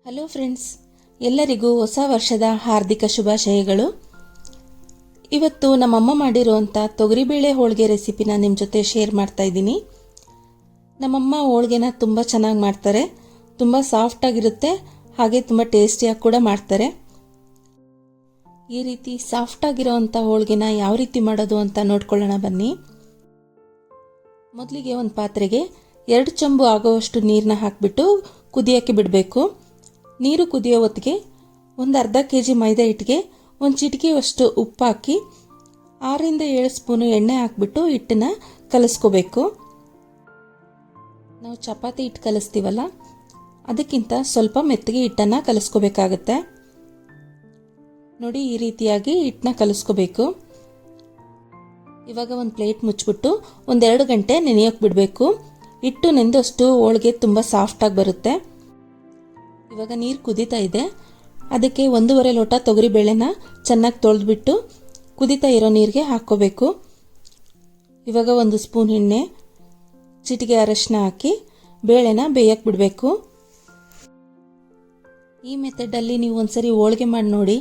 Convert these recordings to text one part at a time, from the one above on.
Hello friends, ಎಲ್ಲರಿಗೂ ಹೊಸ ವರ್ಷದ ಹಾರ್ದಿಕ ಶುಭಾಶಯಗಳು. ಇವತ್ತು ನಮ್ಮಮ್ಮ ಮಾಡಿರುವಂಥ ತೊಗರಿಬೇಳೆ ಹೋಳಿಗೆ ರೆಸಿಪಿನ ನಿಮ್ಮ ಜೊತೆ ಶೇರ್ ಮಾಡ್ತಾ ಇದ್ದೀನಿ. ನಮ್ಮಮ್ಮ ಹೋಳಿಗೆನ ತುಂಬ ಚೆನ್ನಾಗಿ ಮಾಡ್ತಾರೆ. ತುಂಬ ಸಾಫ್ಟಾಗಿರುತ್ತೆ, ಹಾಗೆ ತುಂಬ ಟೇಸ್ಟಿಯಾಗಿ ಕೂಡ ಮಾಡ್ತಾರೆ. ಈ ರೀತಿ ಸಾಫ್ಟಾಗಿರೋವಂಥ ಹೋಳಿಗೆನ ಯಾವ ರೀತಿ ಮಾಡೋದು ಅಂತ ನೋಡ್ಕೊಳ್ಳೋಣ ಬನ್ನಿ. ಮೊದಲಿಗೆ ಒಂದು ಪಾತ್ರೆಗೆ 2 ಚಮಚ ಆಗುವಷ್ಟು ನೀರನ್ನ ಹಾಕಿಬಿಟ್ಟು ಕುದಿಯೋಕ್ಕೆ ಬಿಡಬೇಕು. ನೀರು ಕುದಿಯೋ ಹೊತ್ತಿಗೆ ಒಂದು ಅರ್ಧ ಕೆಜಿ ಮೈದಾ ಹಿಟ್ಟಿಗೆ ಒಂದು ಚಿಟಿಕೆಯಷ್ಟು ಉಪ್ಪು ಹಾಕಿ 6ರಿಂದ 7 ಸ್ಪೂನು ಎಣ್ಣೆ ಹಾಕಿಬಿಟ್ಟು ಹಿಟ್ಟನ್ನು ಕಲಿಸ್ಕೋಬೇಕು. ನಾವು ಚಪಾತಿ ಹಿಟ್ಟು ಕಲಿಸ್ತೀವಲ್ಲ, ಅದಕ್ಕಿಂತ ಸ್ವಲ್ಪ ಮೆತ್ತಗೆ ಹಿಟ್ಟನ್ನು ಕಲಿಸ್ಕೋಬೇಕಾಗತ್ತೆ. ನೋಡಿ, ಈ ರೀತಿಯಾಗಿ ಹಿಟ್ಟನ್ನ ಕಲಿಸ್ಕೋಬೇಕು. ಇವಾಗ ಒಂದು ಪ್ಲೇಟ್ ಮುಚ್ಚಿಬಿಟ್ಟು 1-2 ಗಂಟೆ ನೆನೆಯೋಕೆ ಬಿಡಬೇಕು. ಹಿಟ್ಟು ನೆಂದಷ್ಟು ಹೋಳಿಗೆ ತುಂಬ ಸಾಫ್ಟಾಗಿ ಬರುತ್ತೆ. ಇವಾಗ ನೀರು ಕುದೀತಾ ಇದೆ. ಅದಕ್ಕೆ 1.5 ಲೋಟ ತೊಗರಿಬೇಳೆನ ಚೆನ್ನಾಗಿ ತೊಳೆದ್ಬಿಟ್ಟು ಕುದೀತಾ ಇರೋ ನೀರಿಗೆ ಹಾಕ್ಕೋಬೇಕು. ಇವಾಗ 1 ಸ್ಪೂನ್ ಎಣ್ಣೆ, ಚಿಟಿಕೆ ಅರಶಿನ ಹಾಕಿ ಬೇಳೆನ ಬೇಯಕ್ಕೆ ಬಿಡಬೇಕು. ಈ ಮೆಥಡಲ್ಲಿ ನೀವು ಒಂದ್ಸರಿ ಹೋಳಿಗೆ ಮಾಡಿ ನೋಡಿ.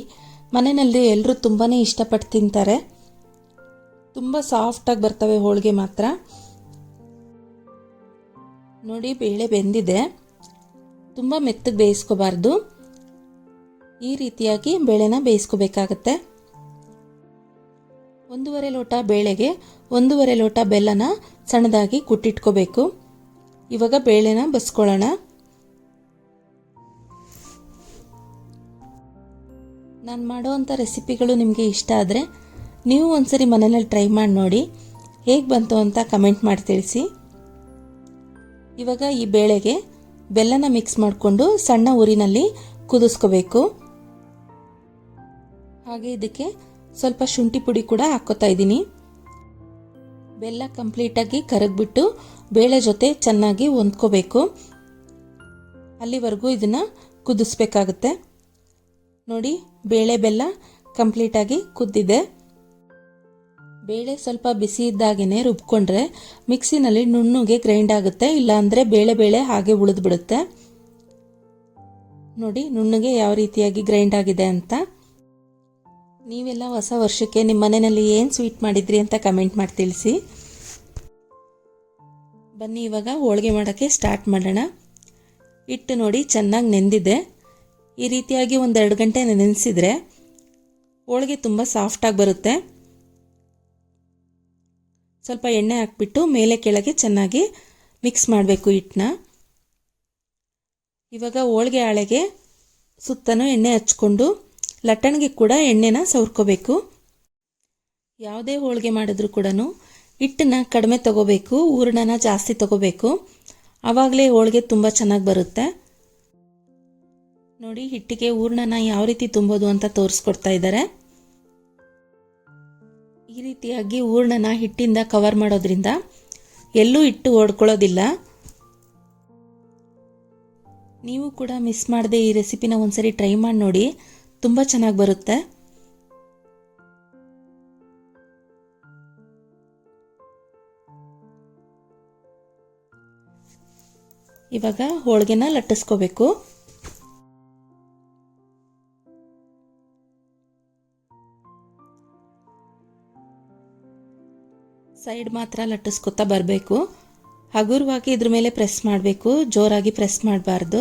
ಮನೆಯಲ್ಲಿ ಎಲ್ಲರೂ ತುಂಬಾ ಇಷ್ಟಪಟ್ಟು ತಿಂತಾರೆ. ತುಂಬ ಸಾಫ್ಟಾಗಿ ಬರ್ತವೆ ಹೋಳಿಗೆ ಮಾತ್ರ. ನೋಡಿ, ಬೇಳೆ ಬೆಂದಿದೆ. ತುಂಬ ಮೆತ್ತಗೆ ಬೇಯಿಸ್ಕೋಬಾರ್ದು. ಈ ರೀತಿಯಾಗಿ ಬೇಳೆನ ಬೇಯಿಸ್ಕೋಬೇಕಾಗತ್ತೆ. 1.5 ಲೋಟ ಬೇಳೆಗೆ 1.5 ಲೋಟ ಬೆಲ್ಲನ ಸಣ್ಣದಾಗಿ ಕುಟ್ಟಿಟ್ಕೋಬೇಕು. ಇವಾಗ ಬೇಳೆನ ಬಸ್ಕೊಳ್ಳೋಣ. ನಾನು ಮಾಡೋವಂಥ ರೆಸಿಪಿಗಳು ನಿಮಗೆ ಇಷ್ಟ ಆದರೆ ನೀವು ಒಂದ್ಸರಿ ಮನೆಯಲ್ಲಿ ಟ್ರೈ ಮಾಡಿ ನೋಡಿ. ಹೇಗೆ ಬಂತು ಅಂತ ಕಮೆಂಟ್ ಮಾಡಿ ತಿಳಿಸಿ. ಇವಾಗ ಈ ಬೇಳೆಗೆ ಬೆಲ್ಲನ ಮಿಕ್ಸ್ ಮಾಡಿಕೊಂಡು ಸಣ್ಣ ಉರಿನಲ್ಲಿ ಕುದಿಸ್ಕೋಬೇಕು. ಹಾಗೆ ಇದಕ್ಕೆ ಸ್ವಲ್ಪ ಶುಂಠಿ ಪುಡಿ ಕೂಡ ಹಾಕ್ಕೋತಾ ಇದ್ದೀನಿ. ಬೆಲ್ಲ ಕಂಪ್ಲೀಟಾಗಿ ಕರಗ್ಬಿಟ್ಟು ಬೇಳೆ ಜೊತೆ ಚೆನ್ನಾಗಿ ಹೊಂದ್ಕೋಬೇಕು. ಅಲ್ಲಿವರೆಗೂ ಇದನ್ನು ಕುದಿಸ್ಬೇಕಾಗುತ್ತೆ. ನೋಡಿ, ಬೇಳೆ ಬೆಲ್ಲ ಕಂಪ್ಲೀಟಾಗಿ ಕುದ್ದಿದೆ. ಬೇಳೆ ಸ್ವಲ್ಪ ಬಿಸಿ ಇದ್ದಾಗೇ ರುಬ್ಕೊಂಡ್ರೆ ಮಿಕ್ಸಿನಲ್ಲಿ ನುಣ್ಣಗೆ ಗ್ರೈಂಡ್ ಆಗುತ್ತೆ. ಇಲ್ಲಾಂದರೆ ಬೇಳೆ ಹಾಗೆ ಉಳಿದು ಬಿಡುತ್ತೆ. ನೋಡಿ, ನುಣ್ಣಗೆ ಯಾವ ರೀತಿಯಾಗಿ ಗ್ರೈಂಡ್ ಆಗಿದೆ ಅಂತ. ನೀವೆಲ್ಲ ಹೊಸ ವರ್ಷಕ್ಕೆ ನಿಮ್ಮ ಮನೆಯಲ್ಲಿ ಏನು ಸ್ವೀಟ್ ಮಾಡಿದ್ರಿ ಅಂತ ಕಮೆಂಟ್ ಮಾಡಿ ತಿಳಿಸಿ. ಬನ್ನಿ, ಇವಾಗ ಹೋಳಿಗೆ ಮಾಡೋಕ್ಕೆ ಸ್ಟಾರ್ಟ್ ಮಾಡೋಣ. ಹಿಟ್ಟು ನೋಡಿ ಚೆನ್ನಾಗಿ ನೆಂದಿದೆ. ಈ ರೀತಿಯಾಗಿ 1-2 ಗಂಟೆ ನೆನೆಸಿದ್ರೆ ಹೋಳಿಗೆ ತುಂಬ ಸಾಫ್ಟಾಗಿ ಬರುತ್ತೆ. ಸ್ವಲ್ಪ ಎಣ್ಣೆ ಹಾಕ್ಬಿಟ್ಟು ಮೇಲೆ ಕೆಳಗೆ ಚೆನ್ನಾಗಿ ಮಿಕ್ಸ್ ಮಾಡಬೇಕು ಹಿಟ್ಟನ್ನ. ಇವಾಗ ಹೋಳಿಗೆ ಹಾಳೆಗೆ ಸುತ್ತಲೂ ಎಣ್ಣೆ ಹಚ್ಕೊಂಡು ಲಟ್ಟಣಿಗೆ ಕೂಡ ಎಣ್ಣೆನ ಸವರ್ಕೋಬೇಕು. ಯಾವುದೇ ಹೋಳಿಗೆ ಮಾಡಿದ್ರೂ ಕೂಡ ಹಿಟ್ಟನ್ನ ಕಡಿಮೆ ತಗೋಬೇಕು, ಹೂರಣನ ಜಾಸ್ತಿ ತಗೋಬೇಕು. ಆವಾಗಲೇ ಹೋಳಿಗೆ ತುಂಬ ಚೆನ್ನಾಗಿ ಬರುತ್ತೆ. ನೋಡಿ, ಹಿಟ್ಟಿಗೆ ಹೂರಣನ ಯಾವ ರೀತಿ ತುಂಬೋದು ಅಂತ ತೋರಿಸ್ಕೊಡ್ತಾ ಇದ್ದಾರೆ. ಈ ರೀತಿಯಾಗಿ ಹೂರಣನ ಹಿಟ್ಟಿಂದ ಕವರ್ ಮಾಡೋದ್ರಿಂದ ಎಲ್ಲೂ ಹಿಟ್ಟು ಓಡ್ಕೊಳ್ಳೋದಿಲ್ಲ. ನೀವು ಕೂಡ ಮಿಸ್ ಮಾಡದೆ ಈ ರೆಸಿಪಿನ ಒಂದ್ಸರಿ ಟ್ರೈ ಮಾಡಿ ನೋಡಿ, ತುಂಬ ಚೆನ್ನಾಗಿ ಬರುತ್ತೆ. ಇವಾಗ ಹೋಳಿಗೆನ ಲಟ್ಟಿಸ್ಕೋಬೇಕು. ಸೈಡ್ ಮಾತ್ರ ಲಟ್ಟಿಸ್ಕೊತಾ ಬರಬೇಕು. ಹಗುರವಾಗಿ ಇದ್ರ ಮೇಲೆ ಪ್ರೆಸ್ ಮಾಡಬೇಕು, ಜೋರಾಗಿ ಪ್ರೆಸ್ ಮಾಡಬಾರ್ದು.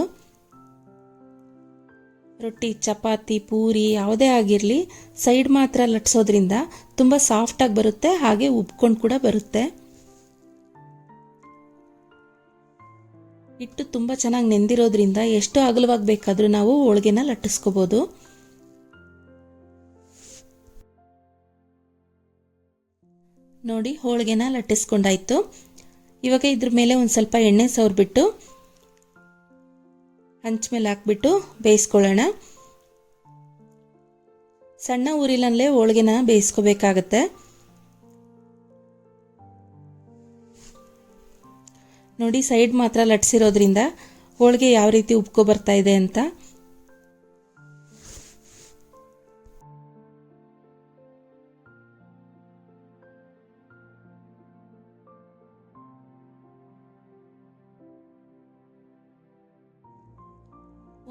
ರೊಟ್ಟಿ, ಚಪಾತಿ, ಪೂರಿ ಯಾವುದೇ ಆಗಿರಲಿ ಸೈಡ್ ಮಾತ್ರ ಲಟ್ಟಿಸೋದ್ರಿಂದ ತುಂಬ ಸಾಫ್ಟಾಗಿ ಬರುತ್ತೆ, ಹಾಗೆ ಉಬ್ಕೊಂಡು ಕೂಡ ಬರುತ್ತೆ. ಹಿಟ್ಟು ತುಂಬ ಚೆನ್ನಾಗಿ ನೆಂದಿರೋದ್ರಿಂದ ಎಷ್ಟು ಅಗಲವಾಗಿ ಬೇಕಾದರೂ ನಾವು ಹೋಳಿಗೆನ ಲಟ್ಟಿಸ್ಕೋಬೋದು. ನೋಡಿ, ಹೋಳಿಗೆನ ಲಟ್ಟಿಸ್ಕೊಂಡಾಯ್ತು. ಇವಾಗ ಇದ್ರ ಮೇಲೆ ಒಂದು ಸ್ವಲ್ಪ ಎಣ್ಣೆ ಸವರ್ಬಿಟ್ಟು ಹಂಚ ಮೇಲೆ ಹಾಕ್ಬಿಟ್ಟು ಬೇಯಿಸ್ಕೊಳ್ಳೋಣ. ಸಣ್ಣ ಉರಿಲಲ್ಲೇ ಹೋಳಿಗೆನ ಬೇಯಿಸ್ಕೋಬೇಕಾಗತ್ತೆ. ನೋಡಿ, ಸೈಡ್ ಮಾತ್ರ ಲಟ್ಸಿರೋದ್ರಿಂದ ಹೋಳಿಗೆ ಯಾವ ರೀತಿ ಉಬ್ಕೊ ಬರ್ತಾ ಇದೆ ಅಂತ.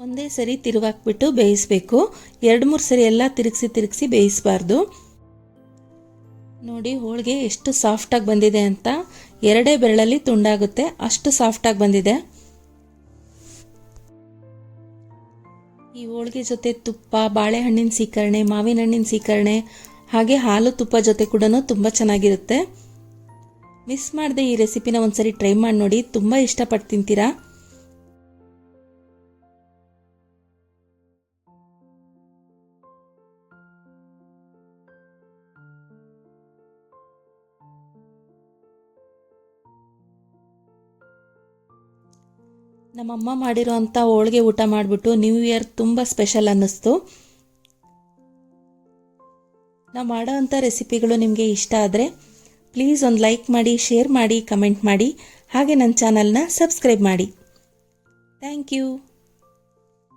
ಒಂದೇ ಸರಿ ತಿರುವಾಕ್ಬಿಟ್ಟು ಬೇಯಿಸಬೇಕು. 2-3 ಸರಿ ಎಲ್ಲ ತಿರುಗಿಸಿ ಬೇಯಿಸಬಾರ್ದು. ನೋಡಿ ಹೋಳಿಗೆ ಎಷ್ಟು ಸಾಫ್ಟಾಗಿ ಬಂದಿದೆ ಅಂತ. 2 ಬೆರಳಲ್ಲಿ ತುಂಡಾಗುತ್ತೆ, ಅಷ್ಟು ಸಾಫ್ಟಾಗಿ ಬಂದಿದೆ. ಈ ಹೋಳಿಗೆ ಜೊತೆ ತುಪ್ಪ, ಬಾಳೆಹಣ್ಣಿನ ಸೀಕರಣೆ, ಮಾವಿನ ಹಣ್ಣಿನ ಸೀಕರಣೆ, ಹಾಗೆ ಹಾಲು ತುಪ್ಪ ಜೊತೆ ಕೂಡ ತುಂಬ ಚೆನ್ನಾಗಿರುತ್ತೆ. ಮಿಸ್ ಮಾಡದೆ ಈ ರೆಸಿಪಿನ ಒಂದ್ಸರಿ ಟ್ರೈ ಮಾಡಿ ನೋಡಿ, ತುಂಬ ಇಷ್ಟಪಟ್ಟು ತಿಂತೀರಾ. ನಮ್ಮಮ್ಮ ಮಾಡಿರೋ ಅಂಥ ಹೋಳಿಗೆ ಊಟ ಮಾಡಿಬಿಟ್ಟು ನ್ಯೂ ಇಯರ್ ತುಂಬ ಸ್ಪೆಷಲ್ ಅನ್ನಿಸ್ತು. ನಾವು ಮಾಡೋ ಅಂಥ ರೆಸಿಪಿಗಳು ನಿಮಗೆ ಇಷ್ಟ ಆದರೆ ಪ್ಲೀಸ್ ಒಂದು ಲೈಕ್ ಮಾಡಿ, ಶೇರ್ ಮಾಡಿ, ಕಮೆಂಟ್ ಮಾಡಿ, ಹಾಗೆ ನನ್ನ ಚಾನಲ್ನ ಸಬ್ಸ್ಕ್ರೈಬ್ ಮಾಡಿ. Thank you.